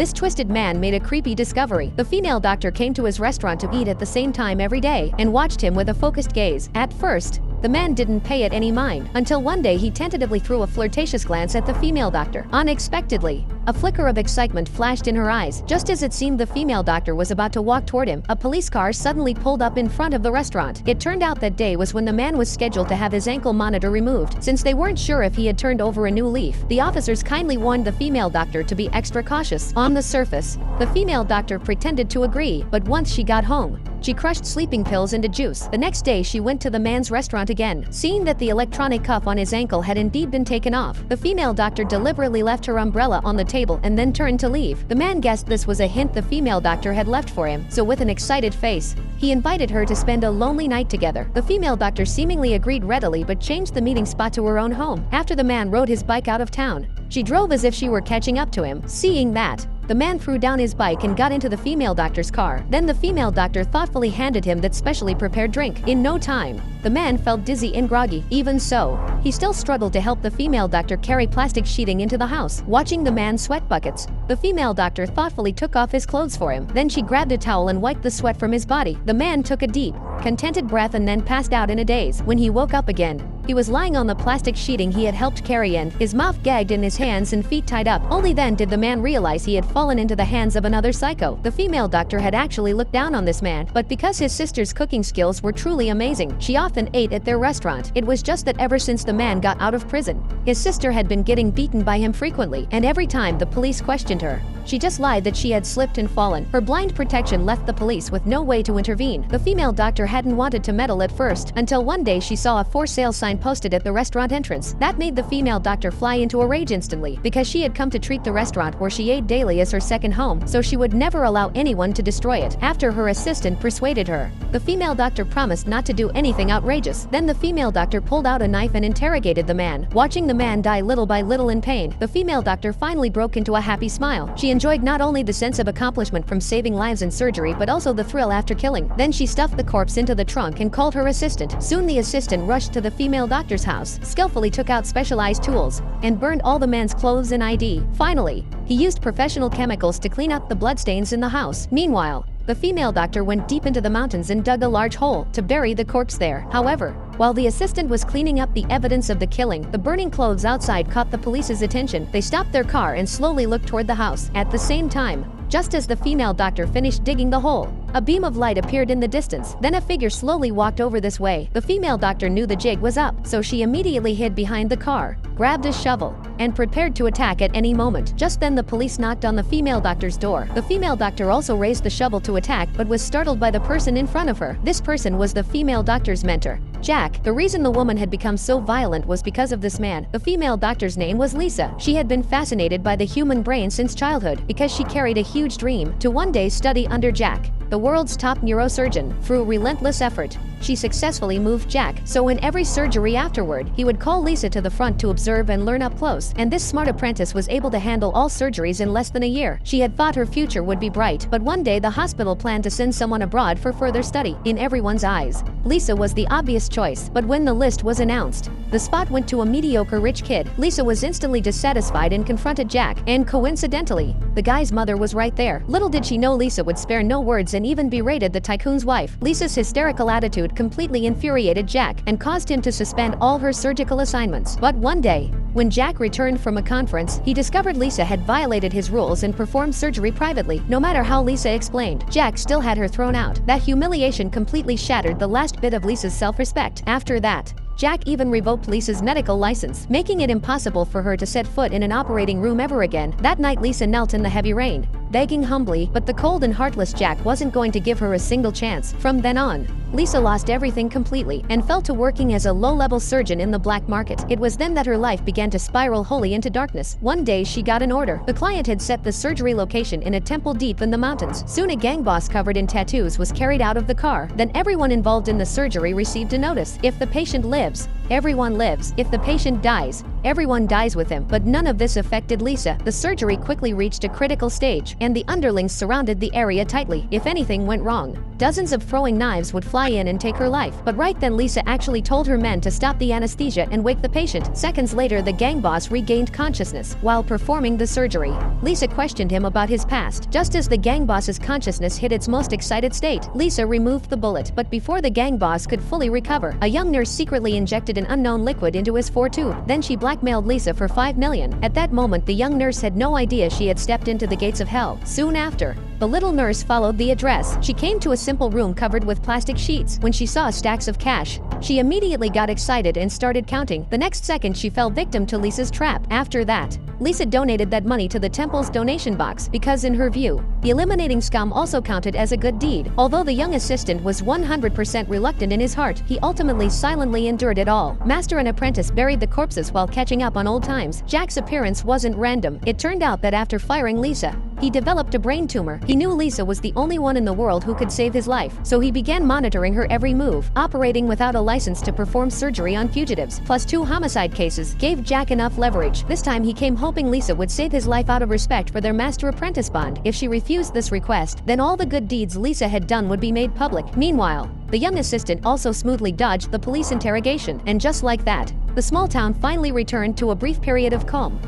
this twisted man made a creepy discovery. The female doctor came to his restaurant to eat at the same time every day and watched him with a focused gaze. At first, the man didn't pay it any mind, until one day he tentatively threw a flirtatious glance at the female doctor. Unexpectedly, a flicker of excitement flashed in her eyes. Just as it seemed the female doctor was about to walk toward him, a police car suddenly pulled up in front of the restaurant. It turned out that day was when the man was scheduled to have his ankle monitor removed. Since they weren't sure if he had turned over a new leaf, the officers kindly warned the female doctor to be extra cautious. On the surface, the female doctor pretended to agree, but once she got home, she crushed sleeping pills into juice. The next day, she went to the man's restaurant again. Seeing that the electronic cuff on his ankle had indeed been taken off, the female doctor deliberately left her umbrella on the table and then turned to leave. The man guessed this was a hint the female doctor had left for him, so with an excited face, he invited her to spend a lonely night together. The female doctor seemingly agreed readily but changed the meeting spot to her own home. After the man rode his bike out of town, she drove as if she were catching up to him. Seeing that, the man threw down his bike and got into the female doctor's car. Then the female doctor thoughtfully handed him that specially prepared drink. In no time, the man felt dizzy and groggy. Even so, he still struggled to help the female doctor carry plastic sheeting into the house. Watching the man's sweat buckets, the female doctor thoughtfully took off his clothes for him. Then she grabbed a towel and wiped the sweat from his body. The man took a deep, contented breath and then passed out in a daze. When he woke up again, he was lying on the plastic sheeting he had helped carry in, his mouth gagged and his hands and feet tied up. Only then did the man realize he had fallen into the hands of another psycho. The female doctor had actually looked down on this man, but because his sister's cooking skills were truly amazing, she often ate at their restaurant. It was just that ever since the man got out of prison, his sister had been getting beaten by him frequently, and every time the police questioned her, she just lied that she had slipped and fallen. Her blind protection left the police with no way to intervene. The female doctor hadn't wanted to meddle at first, until one day she saw a for sale sign posted at the restaurant entrance. That made the female doctor fly into a rage instantly, because she had come to treat the restaurant where she ate daily as her second home, so she would never allow anyone to destroy it. After her assistant persuaded her, the female doctor promised not to do anything outrageous. Then the female doctor pulled out a knife and interrogated the man. Watching the man die little by little in pain, the female doctor finally broke into a happy smile. She enjoyed not only the sense of accomplishment from saving lives in surgery but also the thrill after killing. Then she stuffed the corpse into the trunk and called her assistant. Soon the assistant rushed to the female doctor's house, skillfully took out specialized tools, and burned all the man's clothes and ID. Finally, he used professional chemicals to clean up the bloodstains in the house. Meanwhile, the female doctor went deep into the mountains and dug a large hole to bury the corpse there. However, while the assistant was cleaning up the evidence of the killing, the burning clothes outside caught the police's attention. They stopped their car and slowly looked toward the house. At the same time, just as the female doctor finished digging the hole, a beam of light appeared in the distance. Then a figure slowly walked over this way. The female doctor knew the jig was up, so she immediately hid behind the car, grabbed a shovel, and prepared to attack at any moment. Just then the police knocked on the female doctor's door. The female doctor also raised the shovel to attack but was startled by the person in front of her. This person was the female doctor's mentor, Jack. The reason the woman had become so violent was because of this man. The female doctor's name was Lisa. She had been fascinated by the human brain since childhood because she carried a huge dream to one day study under Jack, the world's top neurosurgeon. Through relentless effort, she successfully moved Jack, so in every surgery afterward, he would call Lisa to the front to observe and learn up close. And this smart apprentice was able to handle all surgeries in less than a year. She had thought her future would be bright, but one day the hospital planned to send someone abroad for further study. In everyone's eyes, Lisa was the obvious choice, but when the list was announced, the spot went to a mediocre rich kid. Lisa was instantly dissatisfied and confronted Jack, and coincidentally, the guy's mother was right there. Little did she know Lisa would spare no words and even berated the tycoon's wife. Lisa's hysterical attitude completely infuriated Jack and caused him to suspend all her surgical assignments. But one day, when Jack returned from a conference, he discovered Lisa had violated his rules and performed surgery privately. No matter how Lisa explained, Jack still had her thrown out. That humiliation completely shattered the last bit of Lisa's self-respect. After that, Jack even revoked Lisa's medical license, making it impossible for her to set foot in an operating room ever again. That night Lisa knelt in the heavy rain, begging humbly, but the cold and heartless Jack wasn't going to give her a single chance. From then on, Lisa lost everything completely and fell to working as a low-level surgeon in the black market. It was then that her life began to spiral wholly into darkness. One day she got an order. The client had set the surgery location in a temple deep in the mountains. Soon a gang boss covered in tattoos was carried out of the car. Then everyone involved in the surgery received a notice. If the patient lives, everyone lives. If the patient dies, everyone dies with him. But none of this affected Lisa. The surgery quickly reached a critical stage, and the underlings surrounded the area tightly. If anything went wrong, dozens of throwing knives would fly fly in and take her life. But right then Lisa actually told her men to stop the anesthesia and wake the patient. Seconds later the gang boss regained consciousness. While performing the surgery, Lisa questioned him about his past. Just as the gang boss's consciousness hit its most excited state, Lisa removed the bullet. But before the gang boss could fully recover, a young nurse secretly injected an unknown liquid into his foretooth. Then she blackmailed Lisa for $5 million. At that moment the young nurse had no idea she had stepped into the gates of hell. Soon after, the little nurse followed the address. She came to a simple room covered with plastic sheets. When she saw stacks of cash, she immediately got excited and started counting. The next second she fell victim to Lisa's trap. After that, Lisa donated that money to the temple's donation box because in her view, the eliminating scum also counted as a good deed. Although the young assistant was 100% reluctant in his heart, he ultimately silently endured it all. Master and apprentice buried the corpses while catching up on old times. Jack's appearance wasn't random. It turned out that after firing Lisa, he developed a brain tumor. He knew Lisa was the only one in the world who could save his life, so he began monitoring her every move. Operating without a license to perform surgery on fugitives, plus 2 homicide cases, gave Jack enough leverage. This time he came hoping Lisa would save his life out of respect for their master-apprentice bond. If she refused this request, then all the good deeds Lisa had done would be made public. Meanwhile, the young assistant also smoothly dodged the police interrogation, and just like that, the small town finally returned to a brief period of calm.